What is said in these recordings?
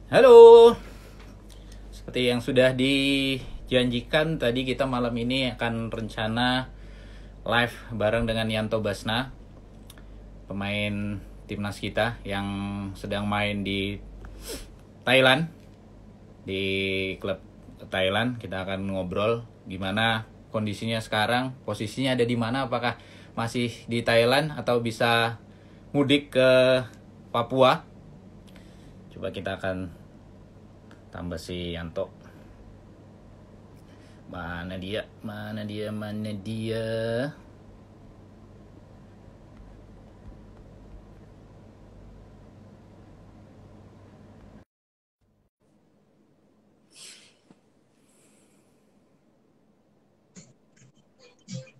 Halo, seperti yang sudah dijanjikan tadi kita malam ini akan rencana live bareng dengan Yanto Basna, pemain timnas kita yang sedang main di Thailand, di klub Thailand. Kita akan ngobrol gimana kondisinya sekarang, posisinya ada di mana, apakah masih di Thailand atau bisa mudik ke Papua. Coba kita akan tambah si Yanto. Mana dia? Mana dia? Mana dia?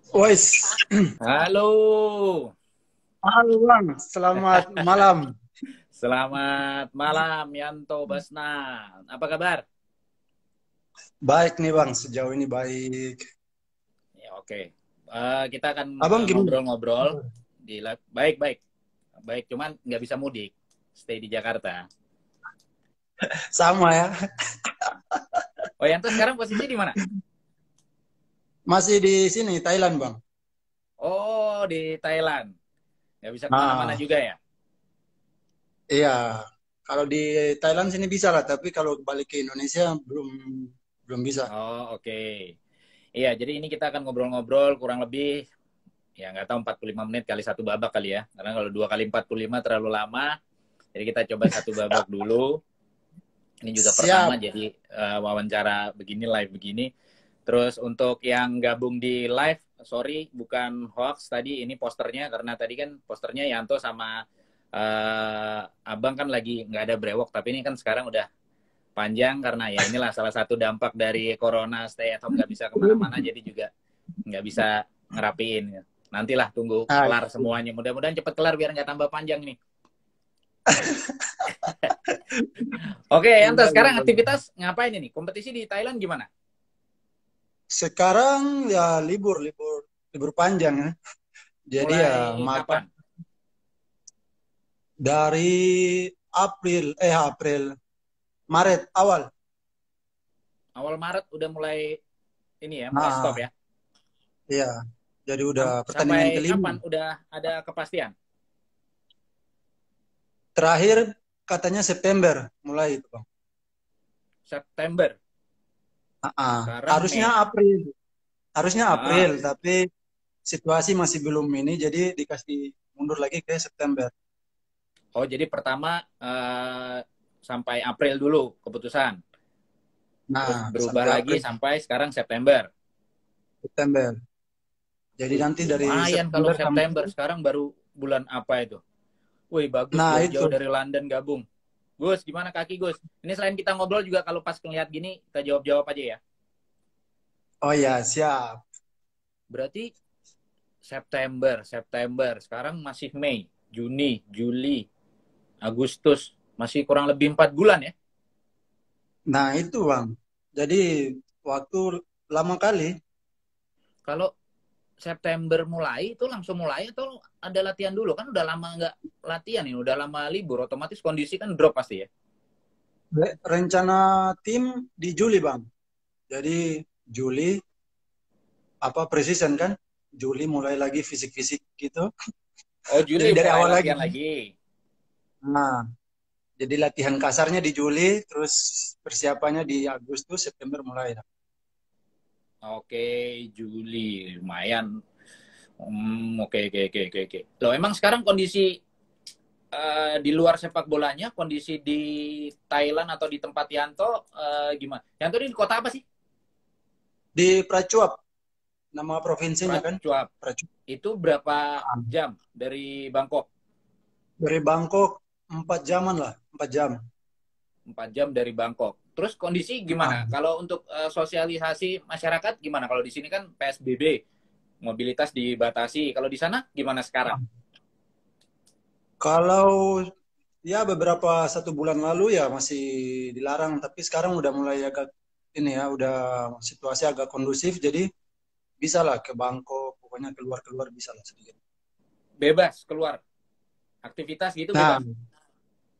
Wes, Halo. halo Bang, selamat malam. Selamat malam Yanto Basna. Apa kabar? Baik nih Bang, sejauh ini baik. Ya oke. Kita akan Abang gimana? ngobrol-ngobrol di live. Baik, baik. Baik, cuman nggak bisa mudik. Stay di Jakarta. Sama ya, Oh, Yanto sekarang posisi di mana? masih di sini Thailand Bang. Oh, di Thailand. Nggak bisa kemana-mana Nah, juga ya? iya, kalau di Thailand sini bisa lah, tapi kalau balik ke Indonesia belum belum bisa. Oh, oke. Iya, jadi ini kita akan ngobrol-ngobrol kurang lebih ya nggak tahu 45 menit kali satu babak kali ya. Karena kalau 2 kali 45 terlalu lama. Jadi kita coba satu babak dulu. Ini juga pertama Siap. jadi wawancara begini live begini. Terus untuk yang gabung di live, sorry bukan hoax tadi ini posternya karena tadi kan posternya Yanto sama Abang kan lagi nggak ada brewok tapi ini kan sekarang udah panjang karena ya inilah salah satu dampak dari corona stay at home nggak bisa kemana-mana jadi juga nggak bisa ngerapiin. Nantilah tunggu Nah, kelar semuanya. Mudah-mudahan cepat kelar biar nggak tambah panjang nih. Oke, Yanto, iya, iya, sekarang iya. aktivitas ngapain ini? Kompetisi di Thailand gimana? Sekarang ya libur, libur, libur panjang ya. Jadi ya Mulai makan kapan? dari April, Maret awal. Awal Maret udah mulai ini ya, mulai stop Nah, ya. iya. Jadi udah pertandingan Sampai kelima. kapan udah ada kepastian? Terakhir katanya September mulai itu Bang. September. Sekarang Harusnya Mei. April, harusnya April, Ah. tapi situasi masih belum ini, jadi dikasih mundur lagi ke September. Oh, jadi pertama sampai April dulu keputusan. Terus Nah, berubah sampai lagi April, sampai sekarang September. September. Jadi Wih, nanti dari lumayan kalau September September. sampai, Sekarang baru bulan apa itu? Wih, bagus nah itu. jauh-jauh dari London gabung. Gus, gimana kaki Gus? Ini selain kita ngobrol juga kalau pas ngeliat gini, kita jawab-jawab aja ya. Oh ya, siap. Berarti September, September. Sekarang masih Mei, Juni, Juli, Agustus. Masih kurang lebih 4 bulan ya. Nah itu Bang. Jadi waktu lama kali. Kalau September mulai itu langsung mulai atau ada latihan dulu? Kan udah lama nggak latihan ini, udah lama libur. Otomatis kondisi kan drop pasti ya. Rencana tim di Juli Bang. Jadi Juli apa precision kan? Juli mulai lagi fisik-fisik gitu. Oh, Juli Jadi dari mulai awal lagi. latihan lagi. Nah, jadi latihan kasarnya di Juli, terus persiapannya di Agustus, September mulai. Oke, Juli lumayan. Oke, oke, oke, oke, oke. Loh, emang sekarang kondisi di luar sepak bolanya, kondisi di Thailand atau di tempat Yanto gimana? Yanto ini di kota apa sih? Di Prachuap, nama provinsinya kan? Prachuap. Prachuap. Itu berapa jam dari Bangkok? Dari Bangkok 4 jaman lah, 4 jam. 4 jam dari Bangkok. Terus kondisi Ah, gimana? Kalau untuk sosialisasi masyarakat gimana? Kalau di sini kan PSBB, mobilitas dibatasi. Kalau di sana gimana sekarang? kalau ya beberapa 1 bulan lalu ya masih dilarang, tapi sekarang udah mulai agak ini ya, udah situasi agak kondusif, jadi bisa lah ke Bangkok, pokoknya keluar-keluar bisa lah sedikit. Bebas keluar, aktivitas gitu Nah, bebas.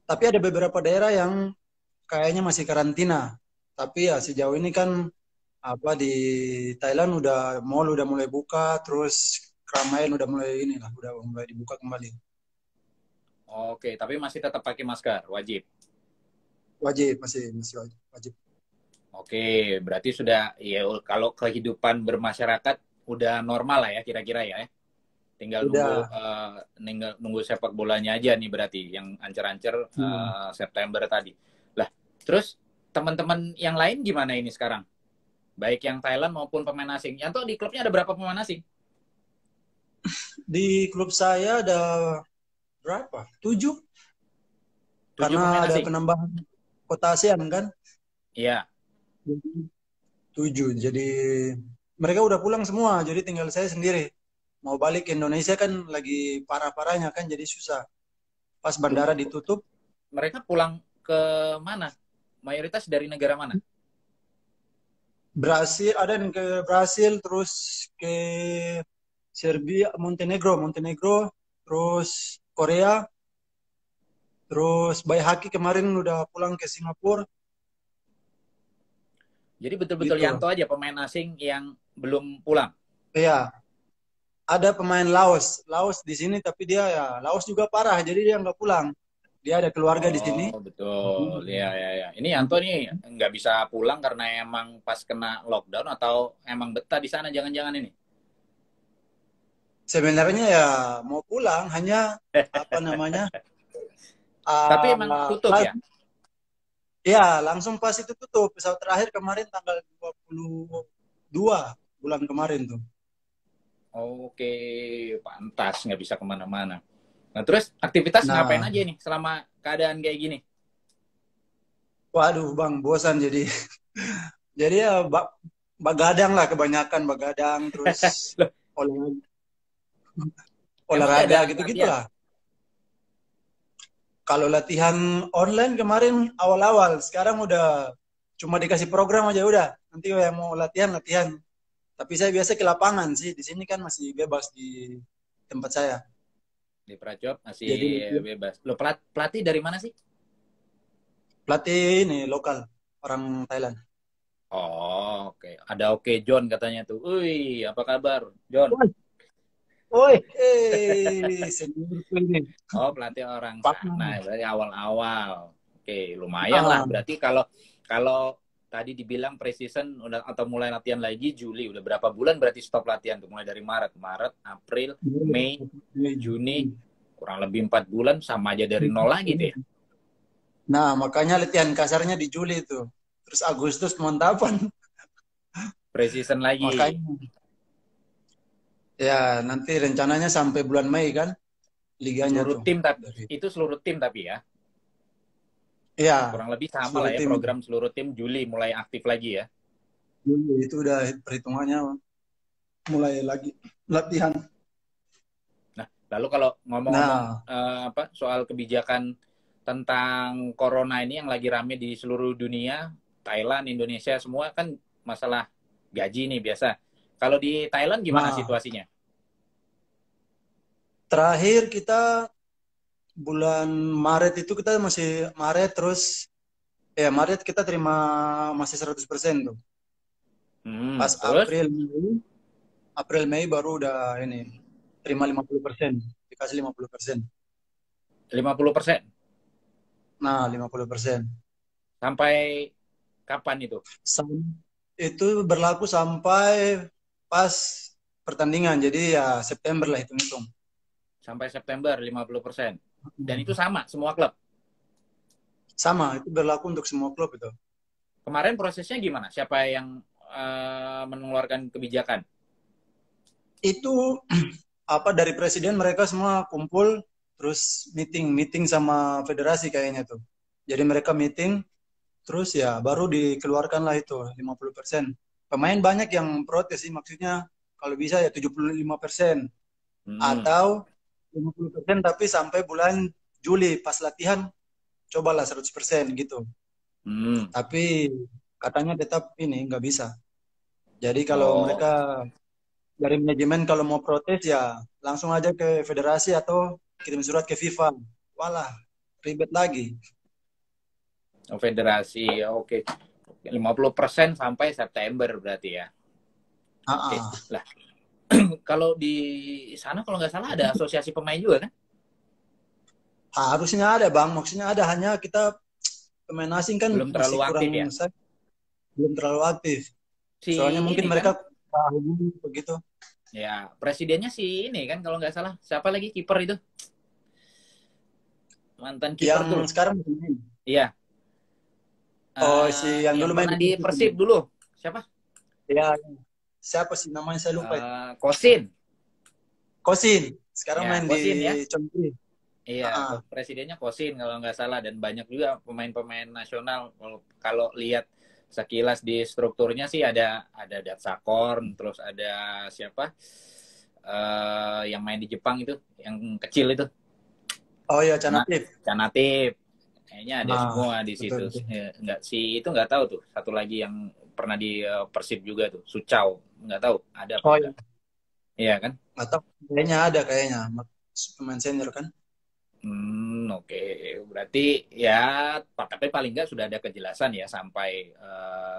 tapi ada beberapa daerah yang kayaknya masih karantina. Tapi ya sejauh ini kan apa di Thailand mall udah mulai buka, terus keramaian udah mulai inilah, udah mulai dibuka kembali. Oke, tapi masih tetap pakai masker, wajib. Wajib, masih masih wajib. Oke, berarti sudah ya kalau kehidupan bermasyarakat udah normal lah ya kira-kira ya. Tinggal nunggu Udah. nunggu sepak bolanya aja nih berarti yang ancer-ancer Hmm. September tadi. Lah, terus teman-teman yang lain gimana ini sekarang? Baik yang Thailand maupun pemain asing. Yanto di klubnya ada berapa pemain asing? Di klub saya ada berapa? 7. 7 pemain Karena ada asing. penambahan kota ASEAN kan. Iya. Jadi 7. Jadi mereka udah pulang semua. Jadi tinggal saya sendiri. Mau balik ke Indonesia kan lagi parah-parahnya kan. Jadi susah. Pas Loh, bandara ditutup. mereka pulang ke mana? Mayoritas dari negara mana? Brasil, ada yang ke Brasil. Terus ke Serbia, Montenegro. Terus Korea. Terus Bayi Haki kemarin udah pulang ke Singapura. Jadi betul-betul Gitu. Yanto aja pemain asing yang belum pulang. Iya. Ada pemain Laos. Laos di sini tapi dia ya Laos juga parah. Jadi dia nggak pulang. Dia ada keluarga di sini. Oh, betul. Ya, ya, ya. Ini Yanto nih nggak bisa pulang karena emang pas kena lockdown atau emang betah di sana jangan-jangan ini. Sebenarnya ya mau pulang hanya apa namanya Tapi emang tutup pas, ya? ya langsung pas itu tutup pesawat terakhir kemarin tanggal 22 bulan kemarin tuh. Oke, pantas nggak bisa kemana-mana. Nah, terus aktivitas ngapain Nah, aja nih selama keadaan kayak gini? waduh bang bosan jadi jadi ya bagadang lah kebanyakan bagadang terus Loh, olahraga, emang nggak ada olahraga gitu latihan? gitulah. Kalau latihan online kemarin awal-awal, sekarang udah cuma dikasih program aja udah. Nanti yang mau latihan latihan. Tapi saya biasa ke lapangan sih. Di sini kan masih bebas di tempat saya. Di Pracop masih Jadi latihan. bebas. Lo pelatih dari mana sih? Pelatih ini lokal orang Thailand. Oh, oke. Ada Oke John katanya tuh. Wih, apa kabar, John? Woi, woi, seniorku ini. Oh, pelatih orang Pak. sana. Berarti awal-awal. Oke, lumayan lah. Ah, Berarti kalau kalau tadi dibilang preseason udah atau mulai latihan lagi Juli, udah berapa bulan berarti stop latihan tuh? Mulai dari Maret, April, Mei, Juni, kurang lebih 4 bulan sama aja dari nol lagi deh. nah, makanya latihan kasarnya di Juli itu. Terus Agustus pemantapan. Preseason lagi. Makanya ya nanti rencananya sampai bulan Mei kan liganya Seluruh tuh. tim tapi Dari itu seluruh tim tapi ya. ya Kurang lebih sama lah seluruh ya tim program seluruh tim Juli mulai aktif lagi ya. itu udah perhitungannya mulai lagi latihan. Nah, lalu kalau ngomong-ngomong Nah, apa soal kebijakan tentang corona ini yang lagi rame di seluruh dunia, Thailand, Indonesia semua kan masalah gaji nih biasa. Kalau di Thailand gimana nah situasinya? terakhir kita bulan Maret itu kita masih Maret terus ya Maret kita terima masih 100% tuh. Pas Terus April Mei baru udah ini terima 50%, dikasih 50%. 50%. Nah, 50%. Sampai kapan itu? Itu berlaku sampai pas pertandingan. Jadi ya September lah hitung-hitung. Sampai September 50%. Dan itu sama semua klub. Sama, itu berlaku untuk semua klub itu. Kemarin prosesnya gimana? Siapa yang mengeluarkan kebijakan? Itu apa dari presiden mereka semua kumpul terus meeting sama federasi kayaknya tuh. Jadi mereka meeting terus ya baru dikeluarkan lah itu 50%. Pemain banyak yang protes sih maksudnya kalau bisa ya 75% Hmm. atau 50% tapi sampai bulan Juli pas latihan cobalah 100% gitu. Hmm. Tapi katanya tetap ini nggak bisa. Jadi kalau Oh, mereka dari manajemen kalau mau protes ya langsung aja ke federasi atau kirim surat ke FIFA. Walah, ribet lagi. Oh, federasi, oke. 50% sampai September berarti ya. Oke. Ah, Lah, kalau di sana kalau nggak salah ada asosiasi pemain juga kan? harusnya ada Bang, maksudnya ada, hanya kita pemain asing kan Belum masih terlalu kurang, aktif ya. saya belum terlalu aktif. Si Soalnya mungkin ini mereka kan, hubungi begitu. ya presidennya si ini kan kalau nggak salah. Siapa lagi kiper itu? Mantan kiper Yang tuh. sekarang Iya, oh si yang yang dulu main pernah di di Persib ini. Persib dulu. Siapa? Ya, siapa sih namanya saya lupa itu. Kosin. Kosin, sekarang Ya, main di Kosin ya. Chongqing. Iya, Ah, presidennya Kosin kalau nggak salah dan banyak juga pemain-pemain nasional. Kalau lihat sekilas di strukturnya sih ada Datsakorn, terus ada siapa yang main di Jepang itu, yang kecil itu, oh ya Cana, Canatip. Canatip. Kayaknya ada Ah, semua di betul, situ. betul. Nggak si itu nggak tahu tuh. Satu lagi yang pernah di Persib juga tuh, Sucau. Nggak tahu ada apa Oh ya, enggak. Iya kan? atau kayaknya ada kayaknya pemain senior kan. Oke. Berarti ya, tapi paling nggak sudah ada kejelasan ya sampai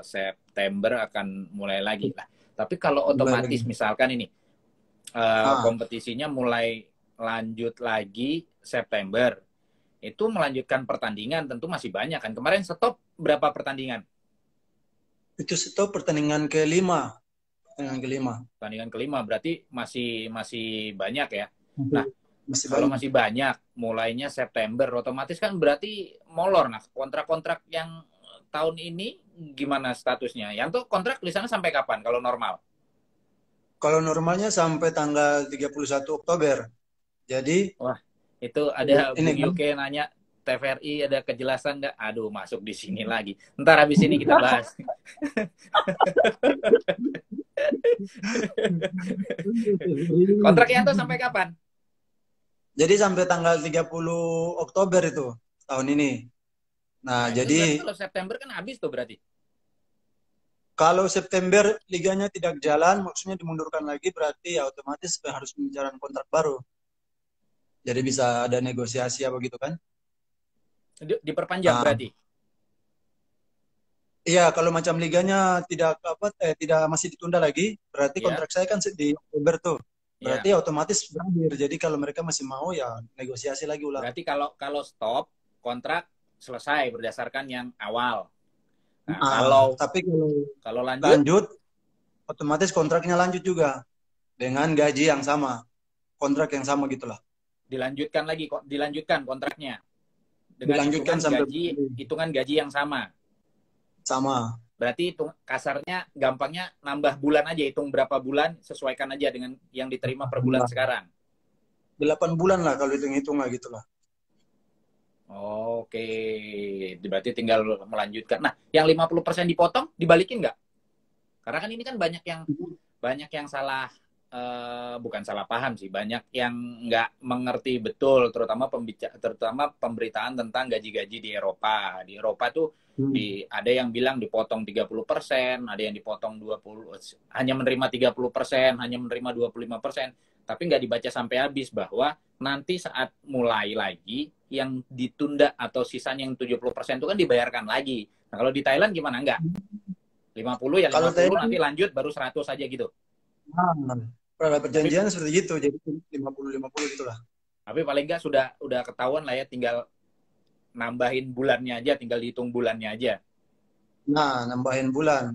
September akan mulai lagi lah. Tapi kalau Mulai lagi. otomatis misalkan ini Ah, kompetisinya mulai lanjut lagi September, itu melanjutkan pertandingan tentu masih banyak kan. Kemarin stop berapa pertandingan? itu stop pertandingan kelima, pertandingan kelima. Pertandingan kelima berarti masih masih banyak ya. Masih, Nah, masih kalau banyak. masih banyak, mulainya September, otomatis kan berarti molor. Nah, kontrak-kontrak yang tahun ini gimana statusnya? Yang tuh kontrak di sana sampai kapan kalau normal? Kalau normalnya sampai tanggal 31 Oktober. Jadi Wah, itu ada ini Bung kan. Yuke nanya TVRI ada kejelasan nggak? Aduh, masuk di sini lagi. Ntar habis ini kita bahas. Kontrak yang tuh sampai kapan? Jadi sampai tanggal 30 Oktober itu tahun ini. Nah, Nah, itu berarti jadi kalau September kan habis tuh berarti. kalau September liganya tidak jalan, maksudnya dimundurkan lagi, berarti ya otomatis harus pembicaraan kontrak baru. Jadi bisa ada negosiasi apa gitu kan? Diperpanjang Ah, berarti. iya, kalau macam liganya tidak apa tidak masih ditunda lagi, berarti Ya, kontrak saya kan di Oktober tuh. Berarti ya. otomatis berakhir. Jadi kalau mereka masih mau ya negosiasi lagi ulang. Berarti kalau kalau stop kontrak selesai berdasarkan yang awal. Nah, Ah, kalau tapi kalau kalau lanjut lanjut, otomatis kontraknya lanjut juga dengan gaji yang sama, kontrak yang sama gitulah. dilanjutkan lagi kok dilanjutkan kontraknya dengan Dilanjutkan sampai hitungan gaji yang sama. sama. Berarti hitung kasarnya gampangnya nambah bulan aja, hitung berapa bulan sesuaikan aja dengan yang diterima per bulan sekarang. 8 bulan lah kalau hitung-hitung lah gitulah. Oke, berarti tinggal melanjutkan. Nah, yang 50% dipotong dibalikin nggak? Karena kan ini kan banyak yang salah, bukan salah paham sih, banyak yang nggak mengerti betul, terutama pemberitaan tentang gaji-gaji di Eropa. Di Eropa tuh Hmm. ada yang bilang dipotong 30%, ada yang dipotong 20, hanya menerima 30%, hanya menerima 25%, tapi nggak dibaca sampai habis bahwa nanti saat mulai lagi yang ditunda atau sisanya yang 70% itu kan dibayarkan lagi. Nah, kalau di Thailand gimana? Enggak. 50 ya Kalau 50, Thailand, nanti lanjut baru 100 aja gitu. nah, pada Tapi perjanjian seperti itu, jadi 50-50 gitulah. tapi paling enggak sudah ketahuan lah ya, tinggal nambahin bulannya aja, tinggal dihitung bulannya aja. Nah, nambahin bulan.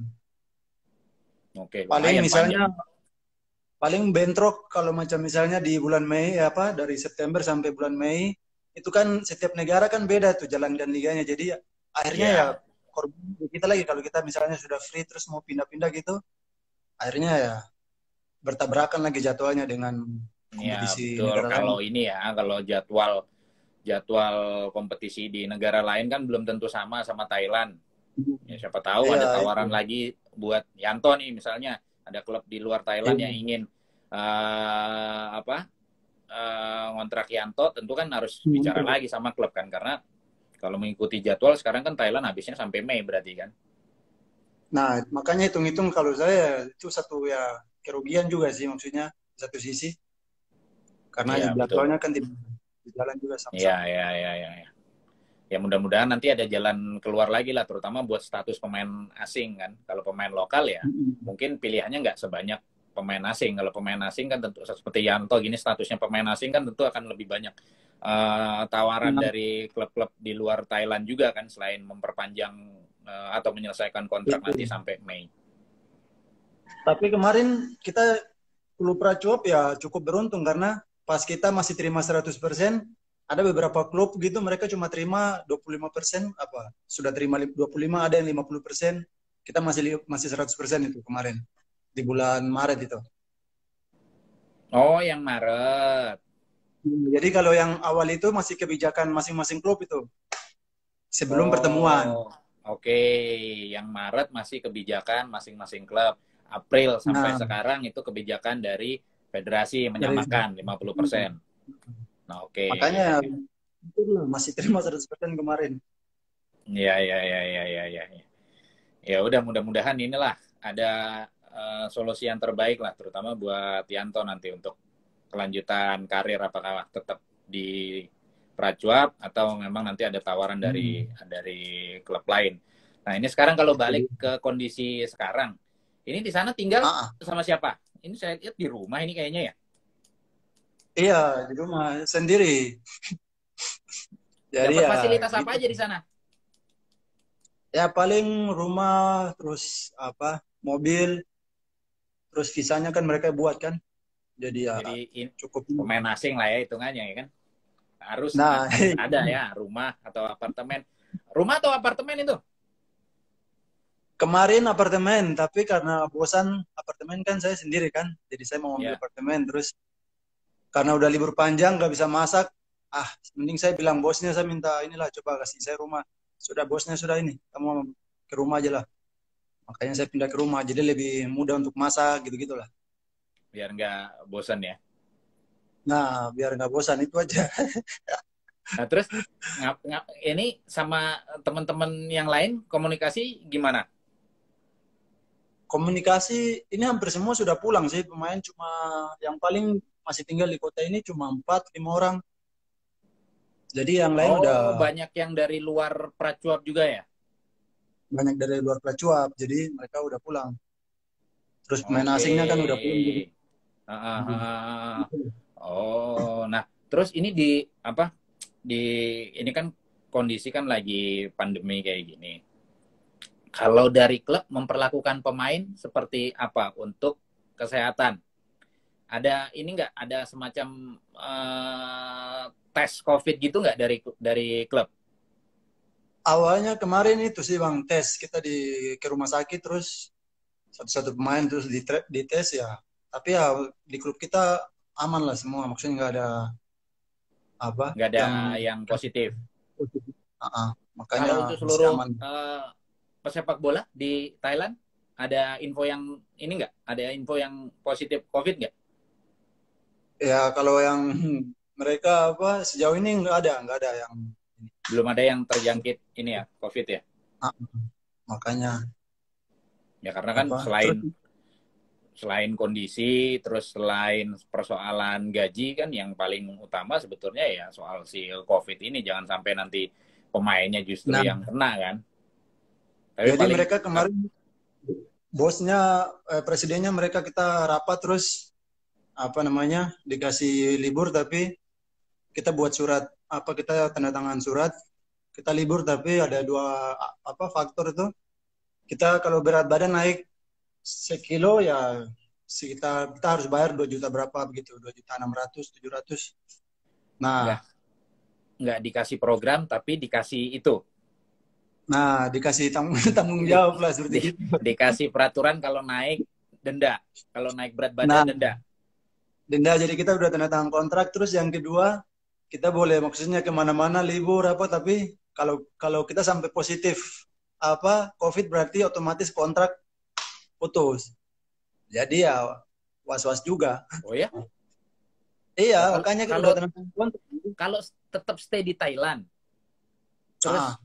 Oke, Paling lumayan misalnya, panjang. paling bentrok kalau macam misalnya di bulan Mei apa dari September sampai bulan Mei itu kan setiap negara kan beda tuh jalan dan liganya. Jadi akhirnya ya Ya, korban kita lagi kalau kita misalnya sudah free terus mau pindah-pindah gitu, akhirnya ya bertabrakan lagi jadwalnya dengan ya kompetisi betul. negara lain. Kalau ini ya, kalau jadwal jadwal kompetisi di negara lain kan belum tentu sama Thailand. Ya, siapa tahu Iya ada itu. tawaran lagi buat Yanto nih misalnya, ada klub di luar Thailand yang Iya. ingin apa ngontrak Yanto, tentu kan harus bicara Hmm. lagi sama klub kan, karena kalau mengikuti jadwal sekarang kan Thailand habisnya sampai Mei berarti kan. Nah, makanya hitung-hitung kalau saya itu satu ya kerugian juga sih maksudnya di satu sisi karena Iya betul. jadwalnya kan tidak jalan juga Iya sama-sama. iya iya iya. Ya. Ya mudah-mudahan nanti ada jalan keluar lagi lah, terutama buat status pemain asing kan. Kalau pemain lokal ya mungkin pilihannya nggak sebanyak pemain asing. Kalau pemain asing kan tentu seperti Yanto gini statusnya pemain asing kan tentu akan lebih banyak tawaran Nah, dari klub-klub di luar Thailand juga kan, selain memperpanjang atau menyelesaikan kontrak nanti itu. sampai Mei. Tapi kemarin kita klub Pracuap ya cukup beruntung karena pas kita masih terima 100%, ada beberapa klub gitu mereka cuma terima 25%, apa sudah terima 25, ada yang 50%, kita masih 100% itu kemarin di bulan Maret itu. Oh, yang Maret. Jadi kalau yang awal itu masih kebijakan masing-masing klub itu sebelum pertemuan. Oh, oke. Yang Maret masih kebijakan masing-masing klub. April sampai Nah, sekarang itu kebijakan dari federasi dari menyamakan 50%. Nah, oke. makanya itu masih terima 100% kemarin. Ya, ya, ya, ya, ya, ya. Ya udah, mudah-mudahan inilah ada solusi yang terbaik lah, terutama buat Yanto nanti untuk kelanjutan karir, apakah tetap di Pracuap atau memang nanti ada tawaran Hmm. dari klub lain. Nah ini sekarang kalau balik ke kondisi sekarang, ini di sana tinggal Ah, ah. sama siapa? Ini saya lihat di rumah ini kayaknya ya. Iya, di rumah sendiri. Jadi Dapat ya fasilitas apa gitu. aja di sana? Ya paling rumah, terus apa, mobil, terus visanya kan mereka buat kan. Jadi ya Jadi cukup. pemain asing lah ya hitungannya ya kan. Harus Nah, harus ada ya rumah atau apartemen. Rumah atau apartemen itu? kemarin apartemen, tapi karena bosan apartemen kan saya sendiri kan. Jadi saya mau ambil Ya, apartemen, terus karena udah libur panjang nggak bisa masak, ah mending saya bilang bosnya, saya minta inilah coba kasih saya rumah. Sudah bosnya sudah ini, kamu ke rumah aja lah. Makanya saya pindah ke rumah, jadi lebih mudah untuk masak gitu-gitulah. biar nggak bosan ya. Nah, biar nggak bosan itu aja. Nah, terus ini sama teman-teman yang lain komunikasi gimana? Komunikasi ini hampir semua sudah pulang sih, pemain cuma yang paling masih tinggal di kota ini cuma 4-5 orang. Jadi yang lain udah Oh, banyak yang dari luar Pracuap juga ya? banyak dari luar Pracuap, jadi mereka udah pulang. Terus pemain Oke. asingnya kan udah pulang juga. Ah, ah, ah, ah. Oh, nah, terus ini di apa? Di ini kan kondisi kan lagi pandemi kayak gini. Kalau dari klub memperlakukan pemain seperti apa untuk kesehatan? Ada ini nggak? Ada semacam tes COVID gitu nggak dari klub? Awalnya kemarin itu sih Bang, tes kita ke rumah sakit, terus satu-satu pemain terus di tes ya. Tapi ya di klub kita aman lah semua, maksudnya nggak ada apa Nggak ada yang yang positif. makanya Kalau untuk masih seluruh aman. pesepak bola di Thailand, ada info yang ini nggak? Ada info yang positif COVID nggak? Ya kalau yang mereka apa sejauh ini nggak ada yang Belum ada yang terjangkit ini ya, COVID ya? ah, makanya Ya karena kan apa terus. selain selain kondisi, terus selain persoalan gaji kan yang paling utama sebetulnya ya soal si COVID ini. Jangan sampai nanti pemainnya justru Nah, yang kena kan. Tapi jadi paling mereka kemarin bosnya, presidennya mereka kita rapat, terus apa namanya dikasih libur, tapi kita buat surat, apa kita tanda tangan surat kita libur, tapi ada dua apa faktor itu, kita kalau berat badan naik sekilo ya sekitar kita harus bayar 2 juta berapa begitu, 2.600.000 700. nggak Nah, nggak dikasih program tapi dikasih itu dikasih tanggung tanggung di, jawab lah seperti di, gitu. dikasih peraturan kalau naik denda, kalau naik berat Nah, badan denda. denda, jadi kita udah tanda tangan kontrak, terus yang kedua kita boleh maksudnya kemana-mana libur apa, tapi kalau kalau kita sampai positif apa COVID berarti otomatis kontrak putus. Jadi ya was-was juga. Oh ya. Iya, Oh, kalau makanya kita kalau udah tanda tangan kontrak. kalau tetap stay di Thailand, terus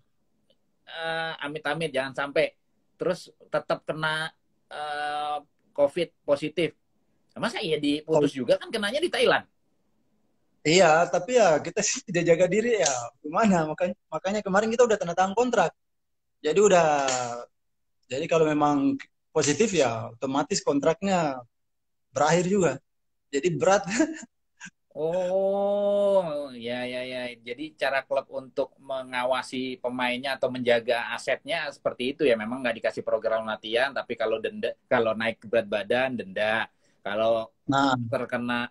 Ah, amit-amit jangan sampai terus tetap kena COVID positif. Masa iya oh, diputus juga kan kenanya di Thailand? Iya, tapi ya kita sih tidak jaga diri ya. Gimana? Makanya, makanya kemarin kita udah tanda tangan kontrak. Jadi udah, jadi kalau memang positif ya otomatis kontraknya berakhir juga. Jadi berat. Oh, ya ya ya. Jadi cara klub untuk mengawasi pemainnya atau menjaga asetnya seperti itu ya. Memang nggak dikasih program latihan, tapi kalau denda, kalau naik berat badan denda. Kalau Nah, terkena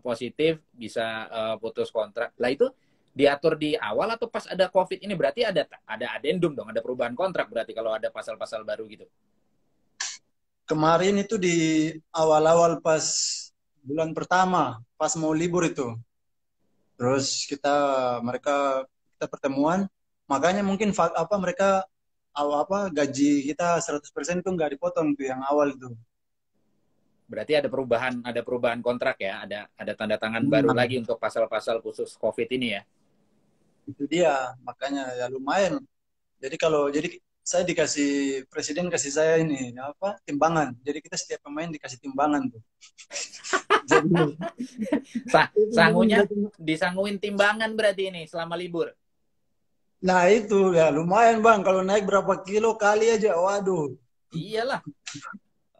positif bisa putus kontrak. Lah itu diatur di awal atau pas ada COVID ini berarti ada adendum dong, ada perubahan kontrak berarti kalau ada pasal-pasal baru gitu. kemarin itu di awal-awal pas bulan pertama, pas mau libur itu. Terus kita pertemuan, makanya mungkin apa mereka awal apa gaji kita 100% tuh nggak dipotong tuh yang awal itu. Berarti ada perubahan kontrak ya, ada tanda tangan baru Nah, lagi untuk pasal-pasal khusus COVID ini ya. itu dia, makanya ya lumayan. Jadi saya dikasih presiden kasih saya ini apa timbangan. Jadi kita setiap pemain dikasih timbangan tuh. Jadi Sangunya disanguin timbangan berarti ini selama libur. nah itu ya lumayan bang kalau naik berapa kilo kali aja, waduh. Iyalah.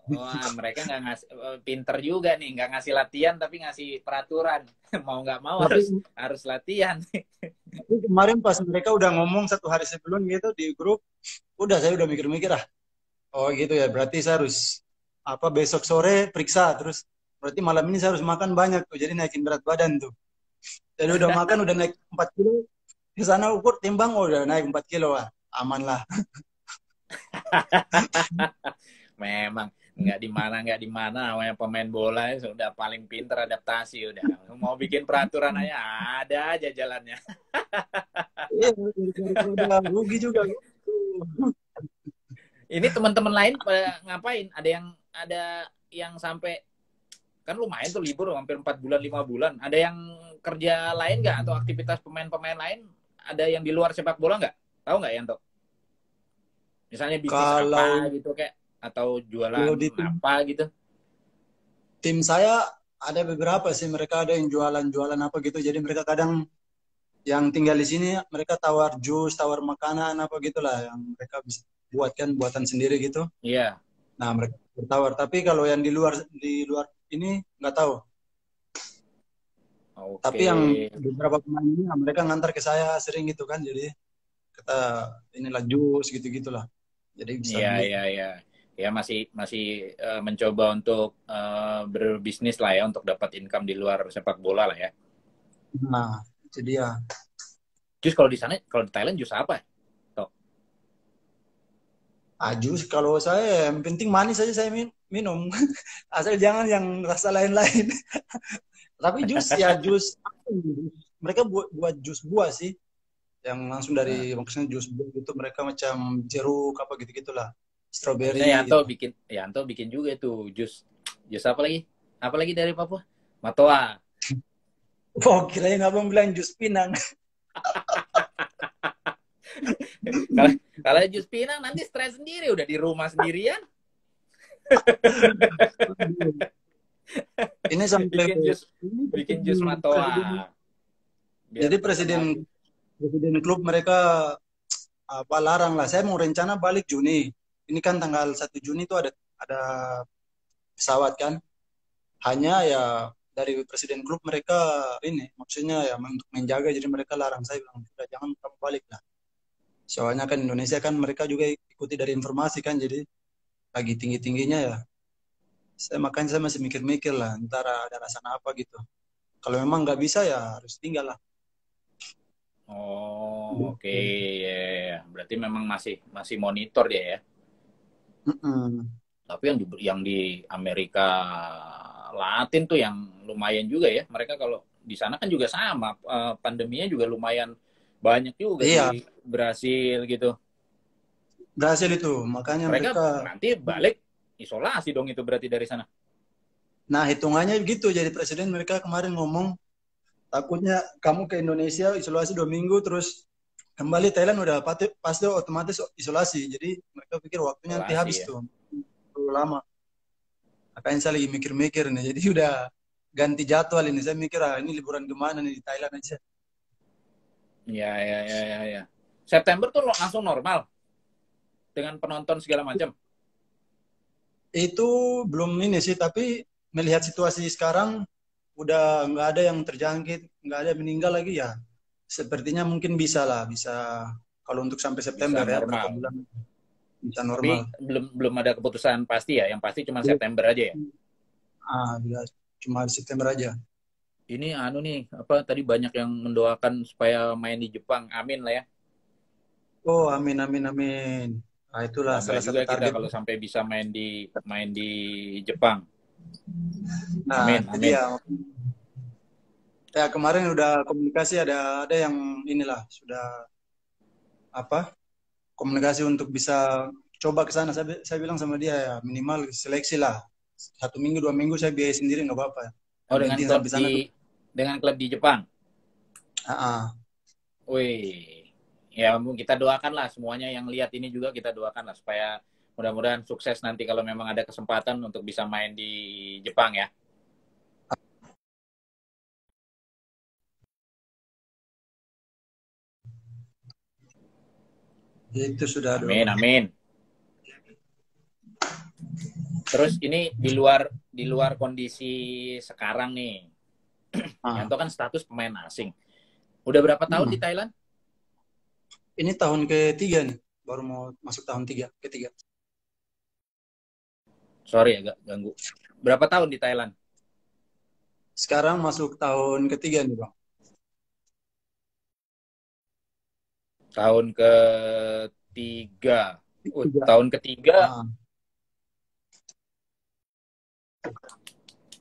Wah, mereka nggak ngasih pinter juga nih, nggak ngasih latihan tapi ngasih peraturan. Mau nggak mau Tapi, harus latihan. tapi kemarin pas mereka udah ngomong 1 hari sebelum gitu di grup, udah saya udah mikir-mikir ah, oh gitu ya berarti saya harus apa besok sore periksa terus berarti malam ini saya harus makan banyak tuh jadi naikin berat badan tuh. Jadi udah makan udah naik 4 kilo di sana ukur timbang oh, udah naik 4 kilo ah, aman lah. Memang nggak di mana namanya pemain bola ya sudah paling pinter adaptasi udah. Mau bikin peraturan aja ada aja jalannya. Iya, udah rugi juga. Ini teman-teman lain pada ngapain? Ada yang sampai kan lumayan tuh libur hampir 4 bulan 5 bulan. Ada yang kerja lain nggak atau aktivitas pemain-pemain lain? Ada yang di luar sepak bola nggak? Tahu nggak Yanto? Misalnya bisnis Kalau apa gitu kayak atau jualan di apa gitu? tim saya ada beberapa sih mereka ada yang jualan-jualan apa gitu. Jadi mereka kadang yang tinggal di sini mereka tawar jus, tawar makanan apa gitulah yang mereka bisa buat kan buatan sendiri gitu. Iya. Nah, mereka bertawar. Tapi kalau yang di luar ini nggak tahu. Tapi Oke. yang beberapa pemain ini mereka ngantar ke saya sering gitu kan. Jadi kita inilah jus gitu-gitulah. Jadi bisa Iya, beli. iya, iya. Ya masih masih mencoba untuk berbisnis lah ya untuk dapat income di luar sepak bola lah ya. Nah, itu dia. Jus kalau di sana, kalau di Thailand jus apa? Toh. Ah, jus kalau saya yang penting manis saja saya minum. Asal jangan yang rasa lain-lain. Tapi jus ya jus mereka buat jus buah sih yang langsung Nah, dari maksudnya jus buah gitu mereka macam jeruk apa gitu-gitulah. harusnya Strawberry Yanto gitu. bikin juga tuh jus. Jus apa lagi? Apa lagi dari Papua? Matoa. Oh, kirain abang bilang jus pinang. Kalau kalau jus pinang nanti stres sendiri udah di rumah sendirian Ini sampai bikin jus ini bikin jus presiden, Matoa biar jadi terkenal. presiden klub mereka apa larang lah. Saya mau rencana balik Juni. Ini kan tanggal 1 Juni itu ada pesawat kan. Hanya ya dari presiden klub mereka ini maksudnya ya untuk menjaga jadi mereka larang saya bilang sudah jangan kamu balik lah. Soalnya kan Indonesia kan mereka juga ikuti dari informasi kan jadi lagi tinggi-tingginya ya. Makanya saya masih mikir-mikir lah ntar ada rasa apa gitu. Kalau memang nggak bisa ya harus tinggal lah. Oh, oke. Ya, ya, ya. Berarti memang masih masih monitor dia ya. Mm-mm. Tapi yang di Amerika Latin tuh yang lumayan juga ya. Mereka kalau di sana kan juga sama, pandeminya juga lumayan banyak juga Iya, di Brasil gitu. berhasil itu. Makanya Mereka mereka, nanti balik isolasi dong itu berarti dari sana. nah hitungannya begitu. Jadi presiden mereka kemarin ngomong, takutnya kamu ke Indonesia isolasi 2 minggu, terus kembali Thailand udah pasti otomatis isolasi. Jadi mereka pikir waktunya nanti Isolasi habis ya. tuh. Terlalu lama. Makanya saya lagi mikir-mikir nih. Jadi udah ganti jadwal ini. Saya mikir ini liburan kemana nih, di Thailand aja. Ya, ya, ya, ya, ya. September tuh langsung normal dengan penonton segala macam. Itu belum ini sih, tapi melihat situasi sekarang udah nggak ada yang terjangkit, nggak ada yang meninggal lagi ya. Sepertinya mungkin bisa lah, bisa kalau untuk sampai Bisa September ya, berapa normal. bulan bisa Tapi normal. belum belum ada keputusan pasti ya. Yang pasti cuma September aja ya. Ya, cuma di September aja. Ini anu nih, apa tadi banyak yang mendoakan supaya main di Jepang. Amin lah ya. Oh, amin, amin, amin. Nah, itulah Bangga salah juga satu kita target. kalau sampai bisa main di Jepang. Nah, Amin, itu amin. dia. Ya, kemarin udah komunikasi, ada yang inilah sudah apa? Komunikasi untuk bisa coba ke sana. Saya bilang sama dia ya minimal seleksi lah. 1 minggu, 2 minggu saya biaya sendiri nggak apa-apa. Oh, Yang penting sampai sana tuh. dengan klub di Jepang. Ah, ah. Wih, ya kita doakan lah semuanya yang lihat ini juga kita doakan lah supaya mudah-mudahan sukses nanti kalau memang ada kesempatan untuk bisa main di Jepang ya. Itu sudah Amin, dong. amin. Terus ini di luar kondisi sekarang nih. Ah. Yanto kan status pemain asing. Udah berapa tahun di Hmm. Thailand? Ini tahun ketiga nih, baru mau masuk tahun ketiga. Sorry agak ganggu. Berapa tahun di Thailand? Sekarang masuk tahun ketiga nih bang. Tahun ketiga. Tiga. Tahun ketiga. Ah.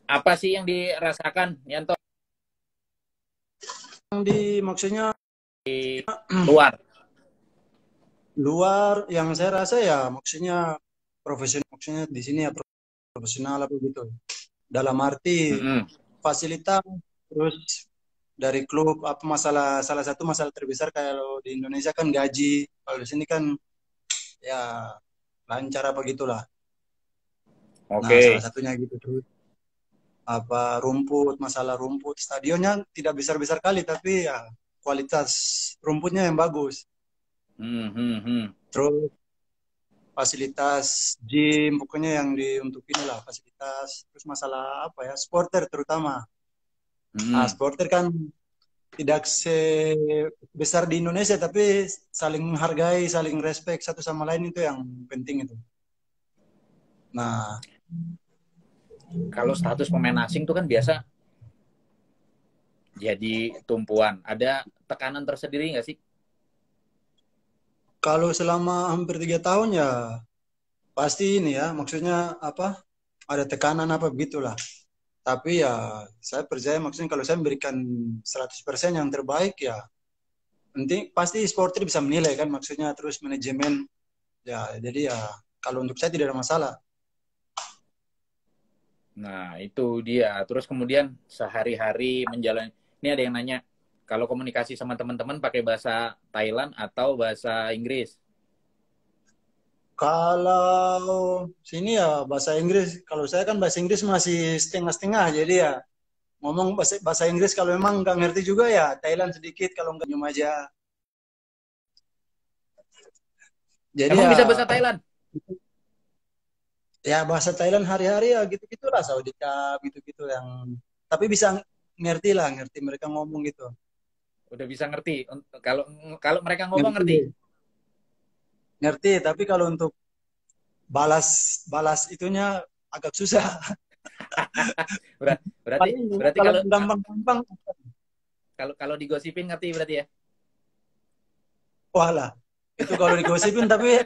Apa sih yang dirasakan, Yanto? Yang di maksudnya Luar. luar, yang saya rasa ya maksudnya profesional, maksudnya di sini ya profesional apa gitu. Dalam arti Mm-mm. fasilitas, terus dari klub apa masalah, salah satu masalah terbesar kalau di Indonesia kan gaji, kalau di sini kan ya lancar apa gitulah. Nah, salah Oke. satunya gitu tuh. Apa rumput, masalah rumput, stadionnya tidak besar-besar kali tapi ya kualitas rumputnya yang bagus. Hmm. Terus fasilitas gym, pokoknya yang di untuk inilah fasilitas. Terus masalah apa ya, supporter terutama. Nah, Hmm. supporter kan tidak sebesar di Indonesia, tapi saling menghargai, saling respect satu sama lain, itu yang penting itu. Nah, Kalau status pemain asing tuh kan biasa jadi tumpuan. Ada tekanan tersendiri nggak sih? kalau selama hampir 3 tahun ya pasti ini ya, maksudnya apa? Ada tekanan apa begitulah. Tapi ya saya percaya, maksudnya kalau saya memberikan 100% yang terbaik ya penting pasti supporter bisa menilai kan, maksudnya terus manajemen ya, jadi ya kalau untuk saya tidak ada masalah. Nah, itu dia. Terus kemudian sehari-hari menjalani. Ini ada yang nanya, kalau komunikasi sama teman-teman pakai bahasa Thailand atau bahasa Inggris? Kalau sini ya bahasa Inggris, kalau saya kan bahasa Inggris masih setengah-setengah, jadi ya ngomong bahasa Inggris kalau memang nggak ngerti juga ya Thailand sedikit, kalau nggak cuma aja. Jadi Emang ya bisa bahasa Thailand? ya bahasa Thailand hari-hari ya gitu-gitulah, Saudi Cup gitu-gitu yang, tapi bisa ngerti lah, ngerti mereka ngomong gitu. Udah bisa ngerti. Kalau kalau mereka ngomong Ngerti, ngerti. ngerti, tapi kalau untuk balas balas itunya agak susah. Berarti Paling berarti kalau kalau gampang-gampang, kalau kalau digosipin ngerti berarti ya. wah lah. Itu kalau digosipin, tapi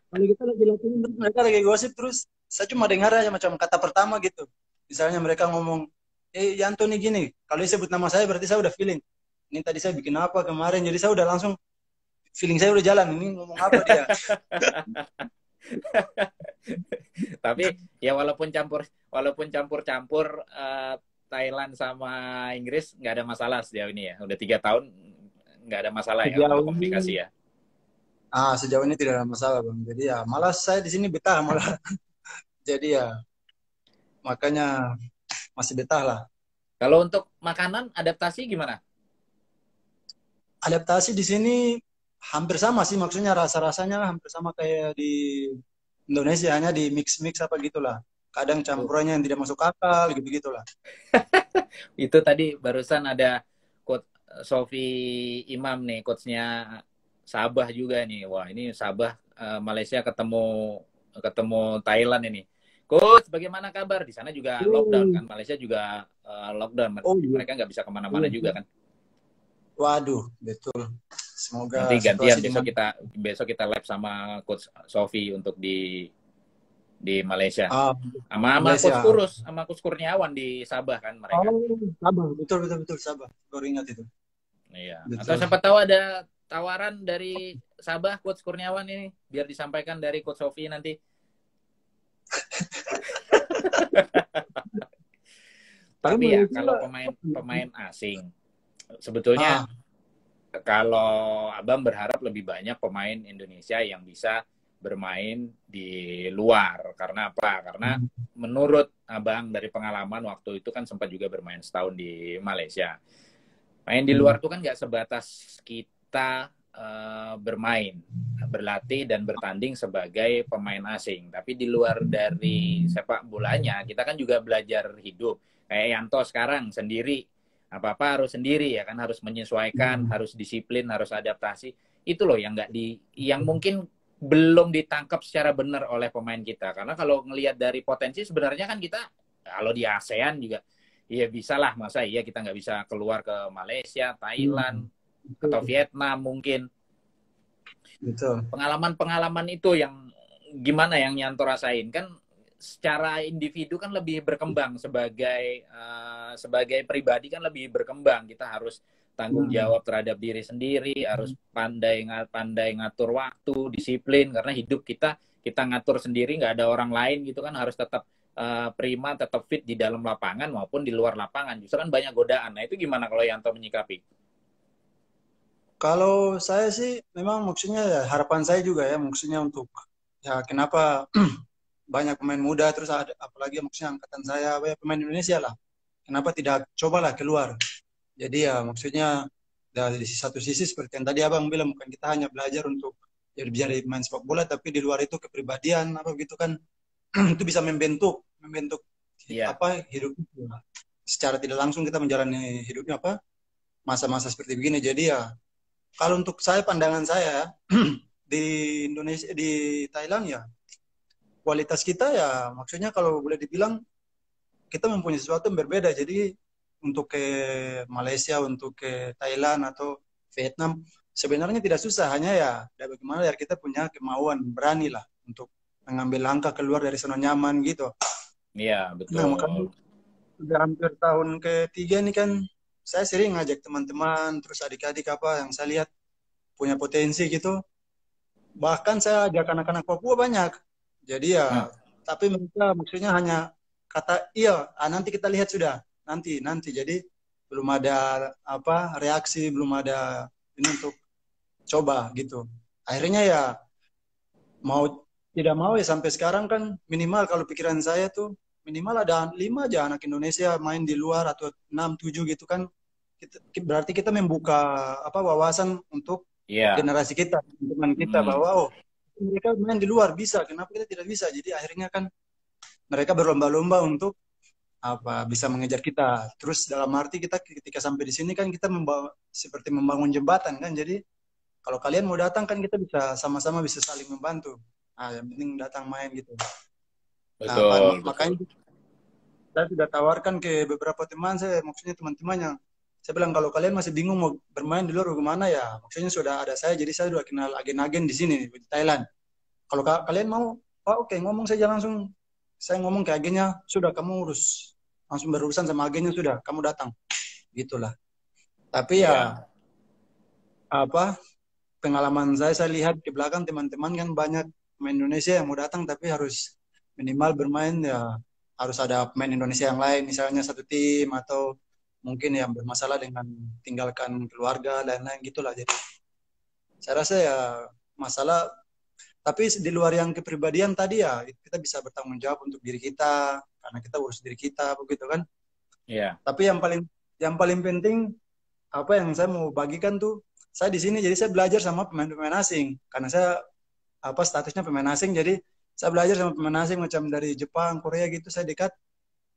kalau kita lagi latihan terus mereka lagi gosip terus, saya cuma dengar aja macam kata pertama gitu. Misalnya mereka ngomong, Yanto nih gini. Kalau dia sebut nama saya berarti saya udah feeling. Ini tadi saya bikin apa kemarin, jadi saya udah langsung feeling saya udah jalan. Ini ngomong apa dia? Tapi ya walaupun campur-campur Thailand sama Inggris nggak ada masalah sejauh ini ya. Udah 3 tahun nggak ada masalah ya untuk Sejauh komunikasi ini, ya. sejauh ini tidak ada masalah bang. Jadi ya malas saya di sini betah malah. Jadi ya makanya masih betah lah. Kalau untuk makanan adaptasi gimana? Adaptasi di sini hampir sama sih, maksudnya rasa-rasanya hampir sama kayak di Indonesia, hanya di mix-mix apa gitulah. Kadang Oh, campurannya yang tidak masuk akal, gitu-gitulah. itu tadi barusan ada coach Sofi Imam nih, coachnya Sabah juga nih. Wah, ini Sabah Malaysia ketemu ketemu Thailand ini. Coach, bagaimana kabar? Di sana juga lockdown kan? Malaysia juga lockdown. Oh iya, Mereka nggak bisa kemana-mana juga iya. kan? Waduh, betul. Nanti Semoga gantian situasi di mana. besok kita lab sama coach Sofi untuk di Malaysia. Ah, Sama coach Malaysia. Kurus, sama coach Kurniawan di Sabah kan mereka. Oh, Sabah. Betul, betul, betul, Sabah. Baru ingat itu. Iya. Atau Betul. siapa tahu ada tawaran dari Sabah coach Kurniawan ini biar disampaikan dari coach Sofi nanti. Tapi Tapi ya kalau Malaysia, pemain asing sebetulnya ah, kalau Abang berharap lebih banyak pemain Indonesia yang bisa bermain di luar. Karena apa? Karena menurut Abang dari pengalaman waktu itu kan sempat juga bermain setahun di Malaysia. Main di luar itu kan nggak sebatas kita bermain, berlatih dan bertanding sebagai pemain asing. Tapi di luar dari sepak bolanya, kita kan juga belajar hidup. Kayak Yanto sekarang sendiri, apa-apa harus sendiri ya kan, harus menyesuaikan, harus disiplin, harus adaptasi. Itu loh yang nggak yang mungkin belum ditangkap secara benar oleh pemain kita. Karena kalau ngelihat dari potensi sebenarnya kan kita kalau di ASEAN juga iya bisa lah, masa iya kita nggak bisa keluar ke Malaysia, Thailand, atau betul, Vietnam mungkin. betul. Pengalaman-pengalaman itu yang gimana yang Nyanto rasain kan secara individu kan lebih berkembang sebagai pribadi kan lebih berkembang. Kita harus tanggung Hmm, jawab terhadap diri sendiri, harus pandai ngatur waktu, disiplin karena hidup kita ngatur sendiri, nggak ada orang lain gitu kan, harus tetap prima, tetap fit di dalam lapangan maupun di luar lapangan. Justru kan banyak godaan. Nah, itu gimana kalau Yanto menyikapi? Kalau saya sih memang maksudnya ya, harapan saya juga ya maksudnya untuk ya kenapa banyak pemain muda terus ada apalagi maksudnya angkatan saya ya, pemain Indonesia lah. Kenapa tidak cobalah keluar? Jadi ya maksudnya dari satu sisi seperti yang tadi Abang bilang bukan kita hanya belajar untuk jadi pemain sepak bola tapi di luar itu kepribadian apa gitu kan itu bisa membentuk membentuk Iya, apa hidup secara tidak langsung kita menjalani hidupnya apa masa-masa seperti begini. Jadi ya kalau untuk saya pandangan saya di Indonesia di Thailand ya kualitas kita ya maksudnya kalau boleh dibilang kita mempunyai sesuatu yang berbeda. Jadi untuk ke Malaysia, untuk ke Thailand atau Vietnam sebenarnya tidak susah, hanya ya bagaimana ya kita punya kemauan berani lah untuk mengambil langkah keluar dari zona nyaman gitu. iya Nah betul. makanya udah hampir tahun ketiga ini kan saya sering ngajak teman-teman terus adik-adik apa yang saya lihat punya potensi gitu. Bahkan saya ajak anak-anak Papua banyak. Jadi Nah, ya, tapi mereka maksudnya hanya kata iya, nanti kita lihat sudah, nanti. Jadi belum ada apa reaksi, belum ada ini untuk coba gitu. Akhirnya ya mau tidak mau ya sampai sekarang kan minimal kalau pikiran saya tuh minimal ada 5 aja anak Indonesia main di luar atau 6 7 gitu kan. Berarti kita membuka apa wawasan untuk iya. generasi kita, teman kita Hmm, bahwa oh mereka main di luar bisa, kenapa kita tidak bisa? Jadi akhirnya kan mereka berlomba-lomba untuk apa bisa mengejar kita. Terus dalam arti kita ketika sampai di sini kan kita membawa seperti membangun jembatan kan. Jadi kalau kalian mau datang kan kita bisa sama-sama bisa saling membantu. Nah, yang penting datang main gitu. Nah, betul, betul. makanya saya sudah tawarkan ke beberapa teman saya, maksudnya teman-teman yang saya bilang kalau kalian masih bingung mau bermain di luar bagaimana ya, maksudnya sudah ada saya, jadi saya sudah kenal agen-agen di sini di Thailand. Kalau kalian mau, oh, oke ngomong saja langsung. Saya ngomong ke agennya, sudah kamu urus, langsung berurusan sama agennya sudah, kamu datang, gitulah. Tapi Iya, ya apa pengalaman saya lihat ke belakang teman-teman kan banyak pemain Indonesia yang mau datang tapi harus minimal bermain ya harus ada pemain Indonesia yang lain misalnya satu tim atau mungkin yang bermasalah dengan tinggalkan keluarga dan lain gitulah jadi saya rasa ya masalah tapi di luar yang kepribadian tadi ya kita bisa bertanggung jawab untuk diri kita karena kita urus diri kita begitu kan Iya. Tapi yang paling penting apa yang saya mau bagikan tuh, saya di sini jadi saya belajar sama pemain-pemain asing karena saya apa statusnya pemain asing, jadi saya belajar sama pemain asing macam dari Jepang, Korea gitu, saya dekat.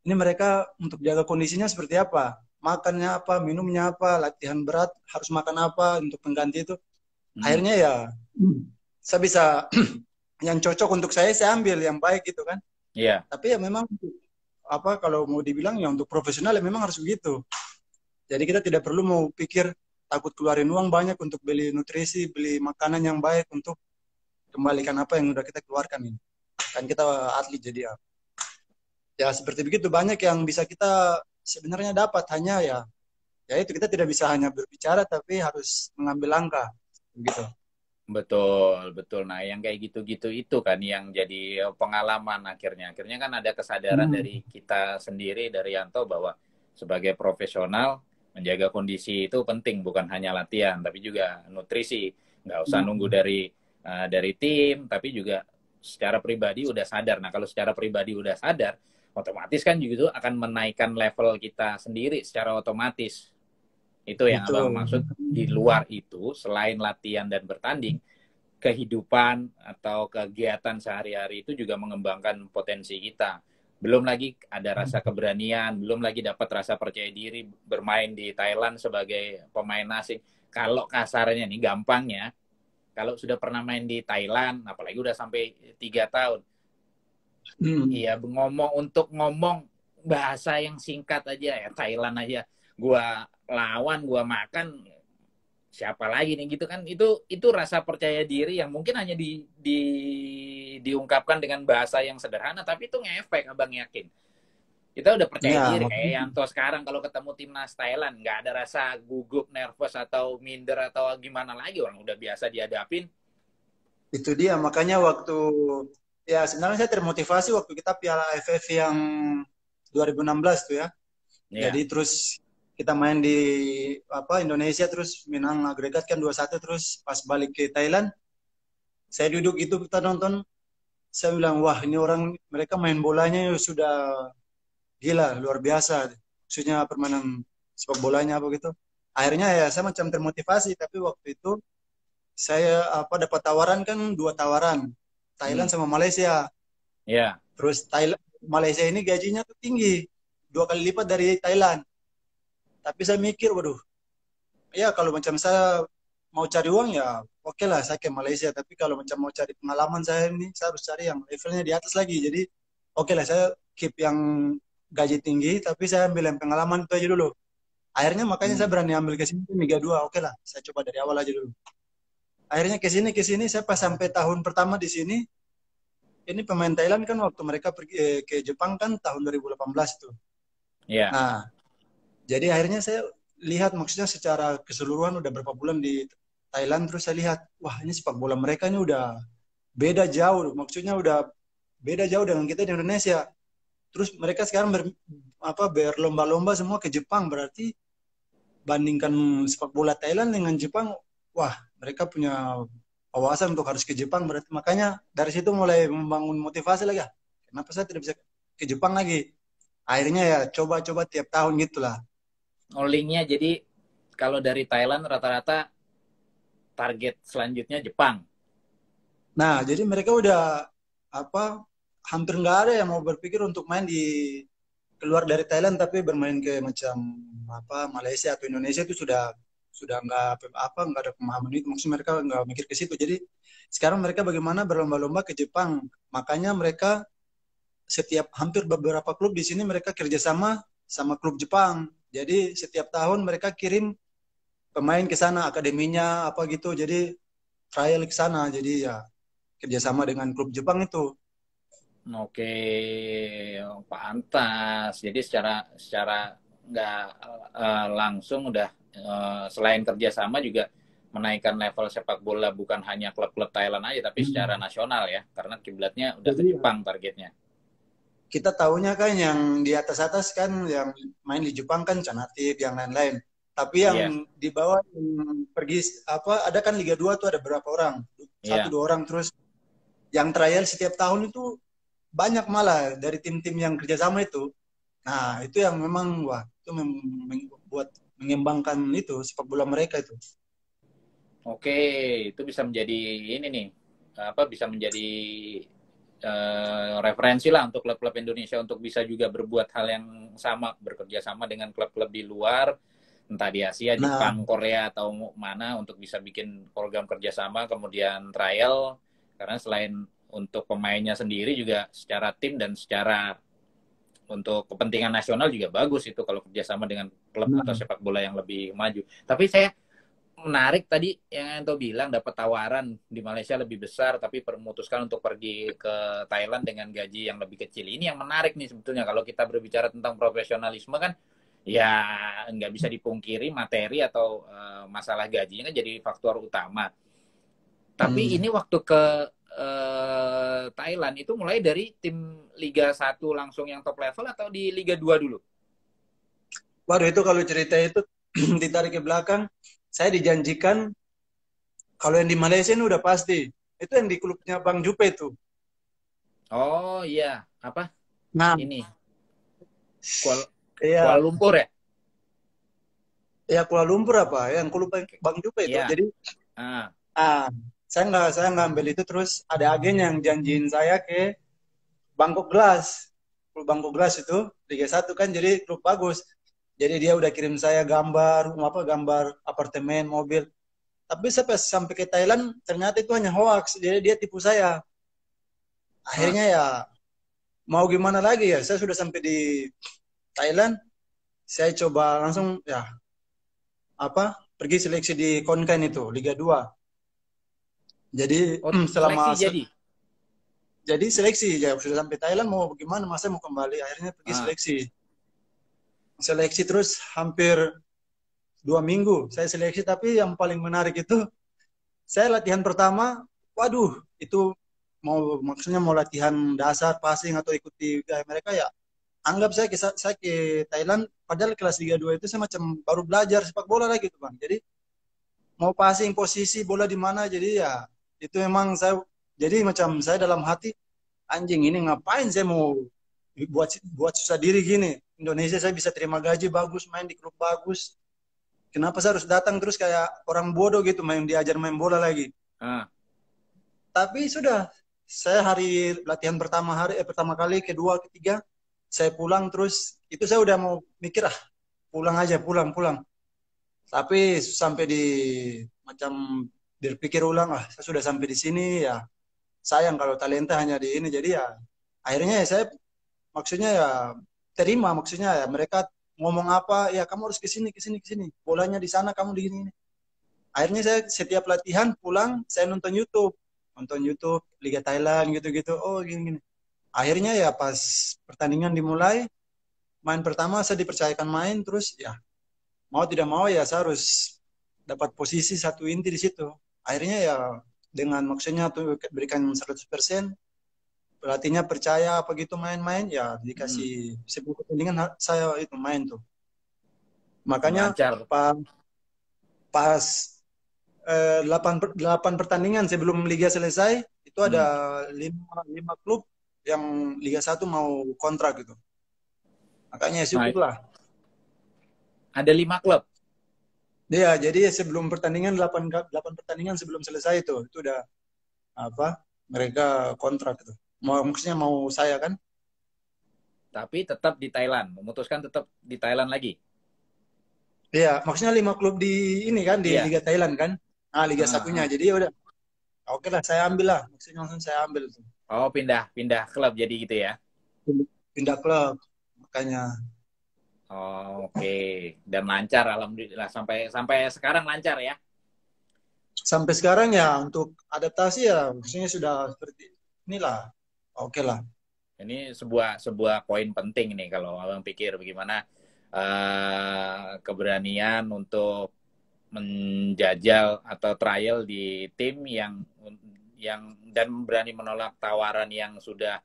Ini mereka untuk jaga kondisinya seperti apa, makannya apa, minumnya apa, latihan berat harus makan apa untuk pengganti itu. Hmm. Akhirnya ya saya bisa yang cocok untuk saya ambil yang baik gitu kan. Iya. Tapi ya memang apa kalau mau dibilang ya untuk profesional ya memang harus begitu. Jadi kita tidak perlu mau pikir takut keluarin uang banyak untuk beli nutrisi, beli makanan yang baik untuk kembalikan apa yang udah kita keluarkan ini. Kan kita atlet jadi ya. Ya seperti begitu banyak yang bisa kita sebenarnya dapat, hanya ya itu kita tidak bisa hanya berbicara tapi harus mengambil langkah gitu. Betul, betul. Nah, yang kayak gitu-gitu itu kan yang jadi pengalaman akhirnya. Akhirnya kan ada kesadaran Hmm. dari kita sendiri, dari Yanto, bahwa sebagai profesional, menjaga kondisi itu penting, bukan hanya latihan, tapi juga nutrisi. Nggak usah nunggu dari tim, tapi juga secara pribadi udah sadar. Nah, kalau secara pribadi udah sadar, otomatis kan juga itu akan menaikkan level kita sendiri secara otomatis. Itu yang abang Betul. maksud. Di luar itu, selain latihan dan bertanding, kehidupan atau kegiatan sehari-hari itu juga mengembangkan potensi kita. Belum lagi ada rasa keberanian, belum lagi dapat rasa percaya diri bermain di Thailand sebagai pemain asing. Kalau kasarnya nih, gampangnya, kalau sudah pernah main di Thailand, apalagi udah sampai 3 tahun, Hmm. iya, untuk ngomong bahasa yang singkat aja ya, Thailand aja, gua lawan, gua makan, siapa lagi nih gitu kan. Itu rasa percaya diri yang mungkin hanya diungkapkan dengan bahasa yang sederhana, tapi itu ngefek, abang yakin. Kita udah percaya Ya, diri kayak Yanto sekarang, kalau ketemu timnas Thailand nggak ada rasa gugup, nervous atau minder atau gimana lagi, orang udah biasa dihadapin. itu dia makanya waktu ya sebenarnya saya termotivasi waktu kita Piala AFF yang 2016 tuh ya. Jadi Ya. terus kita main di apa Indonesia terus menang agregat kan 2-1, terus pas balik ke Thailand saya duduk itu kita nonton, saya bilang wah ini orang mereka main bolanya sudah gila luar biasa, maksudnya permainan sepak bolanya apa gitu. Akhirnya ya saya macam termotivasi, tapi waktu itu saya apa dapat tawaran kan, dua tawaran, Hmm. Thailand sama Malaysia. Ya. Terus Thailand Malaysia ini gajinya tuh tinggi, 2 kali lipat dari Thailand. Tapi saya mikir waduh, ya kalau macam saya mau cari uang ya oke lah saya ke Malaysia, tapi kalau macam mau cari pengalaman saya ini saya harus cari yang levelnya di atas lagi. Jadi oke lah saya keep yang gaji tinggi tapi saya ambil yang pengalaman itu aja dulu. Akhirnya makanya saya Hmm. berani ambil ke sini Liga 2. Oke lah saya coba dari awal aja dulu. Akhirnya ke sini saya pas sampai tahun pertama di sini, ini pemain Thailand kan waktu mereka pergi ke Jepang kan tahun 2018 tuh. Ya. Nah, jadi akhirnya saya lihat maksudnya secara keseluruhan udah berapa bulan di Thailand, terus saya lihat wah ini sepak bola mereka ini udah beda jauh, maksudnya udah beda jauh dengan kita di Indonesia. Terus mereka sekarang berlomba-lomba semua ke Jepang, berarti bandingkan sepak bola Thailand dengan Jepang, wah mereka punya wawasan untuk harus ke Jepang, berarti makanya dari situ mulai membangun motivasi lagi ya. Kenapa saya tidak bisa ke Jepang lagi? Akhirnya ya coba-coba tiap tahun gitulah. Linknya jadi, kalau dari Thailand rata-rata target selanjutnya Jepang. Nah, jadi mereka udah apa hampir nggak ada yang mau berpikir untuk main di keluar dari Thailand tapi bermain ke macam apa Malaysia atau Indonesia, itu sudah nggak ada pemahaman itu, maksud mereka nggak mikir ke situ. Jadi sekarang mereka bagaimana berlomba-lomba ke Jepang, makanya mereka setiap hampir beberapa klub di sini mereka kerjasama sama klub Jepang. Jadi setiap tahun mereka kirim pemain ke sana, akademinya apa gitu, jadi trial ke sana, jadi ya kerjasama dengan klub Jepang itu. Oke, pantas. Jadi secara secara nggak langsung udah, selain kerjasama juga menaikkan level sepak bola, bukan hanya klub-klub Thailand aja, tapi secara Hmm. nasional ya, karena kiblatnya udah ke Jadi ya, Jepang targetnya. kita tahunya kan yang di atas-atas kan yang main di Jepang kan Canatip yang lain-lain. Tapi yang Iya. di bawah yang pergi apa ada kan Liga 2 tuh ada berapa orang? Satu Iya. dua orang, terus yang trial setiap tahun itu banyak malah dari tim-tim yang kerjasama itu. Nah, itu yang memang wah, itu buat mengembangkan itu sepak bola mereka itu. Oke, itu bisa menjadi ini nih, apa bisa menjadi referensi lah untuk klub-klub Indonesia untuk bisa juga berbuat hal yang sama, bekerja sama dengan klub-klub di luar, entah di Asia, Nah, Jepang, Korea atau mana untuk bisa bikin program kerjasama, kemudian trial. Karena selain untuk pemainnya sendiri juga secara tim dan secara untuk kepentingan nasional juga bagus itu kalau kerjasama dengan klub atau nah, sepak bola yang lebih maju. Tapi saya menarik tadi yang Ento bilang dapat tawaran di Malaysia lebih besar tapi memutuskan untuk pergi ke Thailand dengan gaji yang lebih kecil. Ini yang menarik nih sebetulnya kalau kita berbicara tentang profesionalisme kan ya nggak bisa dipungkiri materi atau masalah gajinya kan jadi faktor utama. Tapi hmm. ini waktu ke Thailand itu mulai dari tim Liga 1 langsung yang top level atau di Liga 2 dulu? Waduh itu kalau cerita itu ditarik ke belakang, saya dijanjikan kalau yang di Malaysia ini udah pasti. Itu yang di klubnya Bang Jupe itu. Oh iya, apa? Nah, Ini Kuala, Kuala iya, Lumpur ya? ya Kuala Lumpur apa? Yang klub Bang Jupe itu. Iya. Jadi, Ah, ah, saya nggak ambil itu terus ada agen yang janjiin saya ke Bangkok Glass. Klub Bangkok Glass itu Liga 1 kan jadi klub bagus. Jadi dia udah kirim saya gambar, apa gambar apartemen, mobil. Tapi saya pas sampai ke Thailand ternyata itu hanya hoax. Jadi dia tipu saya. ah. Akhirnya ya mau gimana lagi ya. Saya sudah sampai di Thailand. Saya coba langsung ya apa pergi seleksi di Konkan itu Liga 2. Jadi Oh, selama seleksi jadi. jadi seleksi ya sudah sampai Thailand mau bagaimana masa mau kembali akhirnya pergi Ah, seleksi terus hampir 2 minggu saya seleksi tapi yang paling menarik itu saya latihan pertama waduh itu mau maksudnya mau latihan dasar passing atau ikuti gaya mereka ya anggap saya ke Thailand padahal kelas Liga 2 itu saya macam baru belajar sepak bola lagi tuh bang jadi mau passing posisi bola di mana jadi ya itu memang saya jadi macam saya dalam hati anjing ini ngapain saya mau buat buat susah diri gini Indonesia saya bisa terima gaji bagus main di klub bagus kenapa saya harus datang terus kayak orang bodoh gitu main diajar main bola lagi ah. tapi sudah saya hari latihan pertama kali kedua ketiga saya pulang terus itu saya udah mau mikir pulang aja pulang pulang tapi sampai di macam berpikir ulang saya sudah sampai di sini ya sayang kalau talenta hanya di ini jadi ya akhirnya ya saya maksudnya ya terima maksudnya ya mereka ngomong apa ya kamu harus ke sini ke sini ke sini bolanya di sana kamu di sini akhirnya saya setiap latihan pulang saya nonton YouTube Liga Thailand gitu-gitu oh gini-gini akhirnya ya pas pertandingan dimulai main pertama saya dipercayakan main terus ya mau tidak mau ya saya harus dapat posisi satu inti di situ akhirnya ya dengan maksudnya tuh berikan 100% pelatihnya percaya apa gitu main-main ya Hmm, dikasih 10 pertandingan saya itu main tuh makanya lancar. pas pas 8 pertandingan sebelum liga selesai itu ada Hmm. lima klub yang Liga 1 mau kontrak gitu makanya ya Nah, syukurlah ada 5 klub. dia jadi sebelum pertandingan 8 pertandingan sebelum selesai itu udah apa mereka kontrak itu mau maksudnya mau saya kan Tapi tetap di Thailand. Memutuskan tetap di Thailand lagi. iya maksudnya 5 klub di ini kan di Iya. Liga Thailand kan nah Liga Ah, satunya ah. jadi ya udah oke lah saya ambil lah maksudnya langsung saya ambil tuh Oh, pindah pindah klub jadi gitu ya. pindah klub makanya Oh, oke. Dan lancar alhamdulillah sampai sampai sekarang lancar ya. sampai sekarang ya untuk adaptasi ya maksudnya sudah seperti inilah oke lah Ini sebuah sebuah poin penting nih kalau abang pikir bagaimana keberanian untuk menjajal atau trial di tim yang dan berani menolak tawaran yang sudah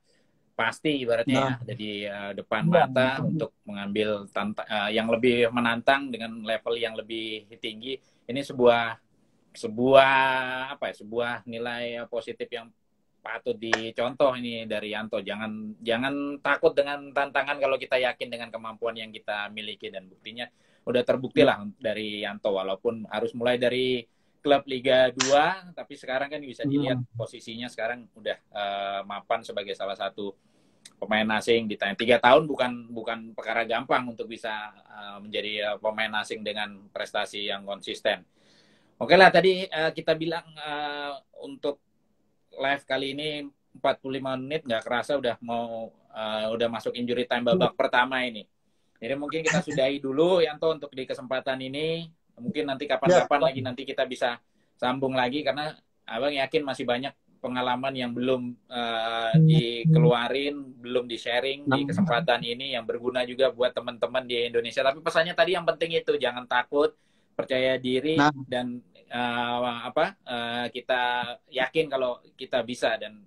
pasti ibaratnya nah ya jadi depan iya, mata untuk mengambil yang lebih menantang dengan level yang lebih tinggi ini sebuah sebuah apa ya sebuah nilai positif yang patut dicontoh ini dari Yanto. Jangan takut dengan tantangan kalau kita yakin dengan kemampuan yang kita miliki, dan buktinya udah terbukti lah dari Yanto, walaupun harus mulai dari klub Liga 2, tapi sekarang kan bisa dilihat posisinya sekarang udah mapan sebagai salah satu pemain asing di tahun 3 tahun. Bukan perkara gampang untuk bisa menjadi pemain asing dengan prestasi yang konsisten. Oke lah, tadi kita bilang untuk live kali ini 45 menit, nggak kerasa udah masuk injury time babak pertama ini. Jadi mungkin kita sudahi dulu Yanto untuk di kesempatan ini. Mungkin nanti kapan-kapan lagi nanti kita bisa sambung lagi, karena Abang yakin masih banyak pengalaman yang belum dikeluarin, belum di-sharing di kesempatan ini yang berguna juga buat teman-teman di Indonesia. Tapi pesannya tadi yang penting itu, jangan takut, percaya diri, dan kita yakin kalau kita bisa, dan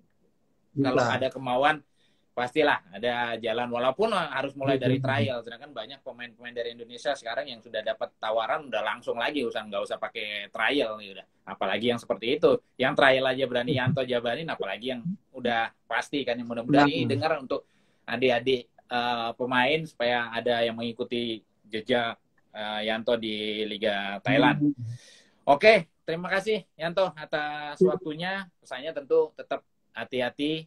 kalau ada kemauan pastilah ada jalan, walaupun harus mulai dari trial. Sedangkan banyak pemain-pemain dari Indonesia sekarang yang sudah dapat tawaran udah langsung lagi, nggak usah pakai trial nih udah. Apalagi yang seperti itu, yang trial aja berani Yanto jabanin, apalagi yang udah pasti kan. Yang mudah-mudahan ini dengar untuk adik-adik pemain, supaya ada yang mengikuti jejak Yanto di Liga Thailand. Oke, terima kasih Yanto atas waktunya. Pesannya tentu tetap hati-hati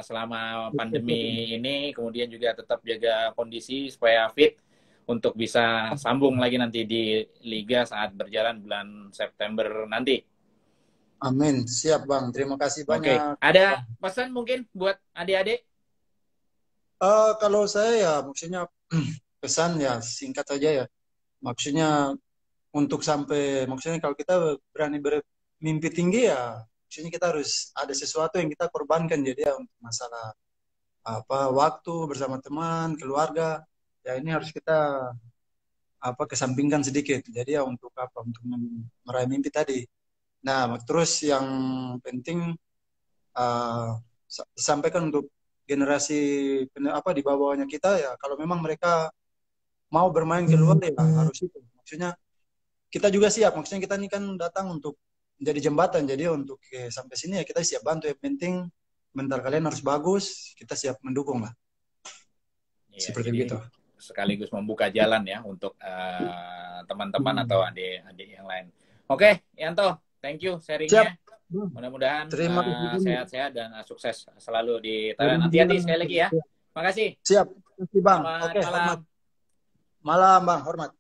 selama pandemi ini, kemudian juga tetap jaga kondisi supaya fit untuk bisa sambung lagi nanti di Liga saat berjalan bulan September nanti. Amin, siap Bang, terima kasih banyak. Ada pesan mungkin buat adik-adik? Kalau saya ya maksudnya pesan ya singkat saja ya, maksudnya untuk maksudnya kalau kita berani bermimpi tinggi ya, maksudnya kita harus ada sesuatu yang kita korbankan. Jadi ya untuk masalah waktu bersama teman, keluarga, ya ini harus kita kesampingkan sedikit. Jadi ya untuk meraih mimpi tadi. Nah, terus yang penting sampaikan untuk generasi di bawahnya kita ya, kalau memang mereka mau bermain keluar ya harus itu. Maksudnya kita juga siap. Maksudnya kita ini kan datang untuk menjadi jembatan. Jadi untuk sampai sini ya kita siap bantu. Yang penting mental kalian harus bagus. Kita siap mendukung lah. Ya, seperti itu. Sekaligus membuka jalan ya untuk teman-teman atau adik-adik yang lain. Oke, Yanto, thank you sharingnya. Mudah-mudahan sehat-sehat dan sukses selalu di Thailand. Hati-hati sekali lagi ya. Makasih. Siap. Terima kasih Bang. Selamat malam. Malam Bang, hormat.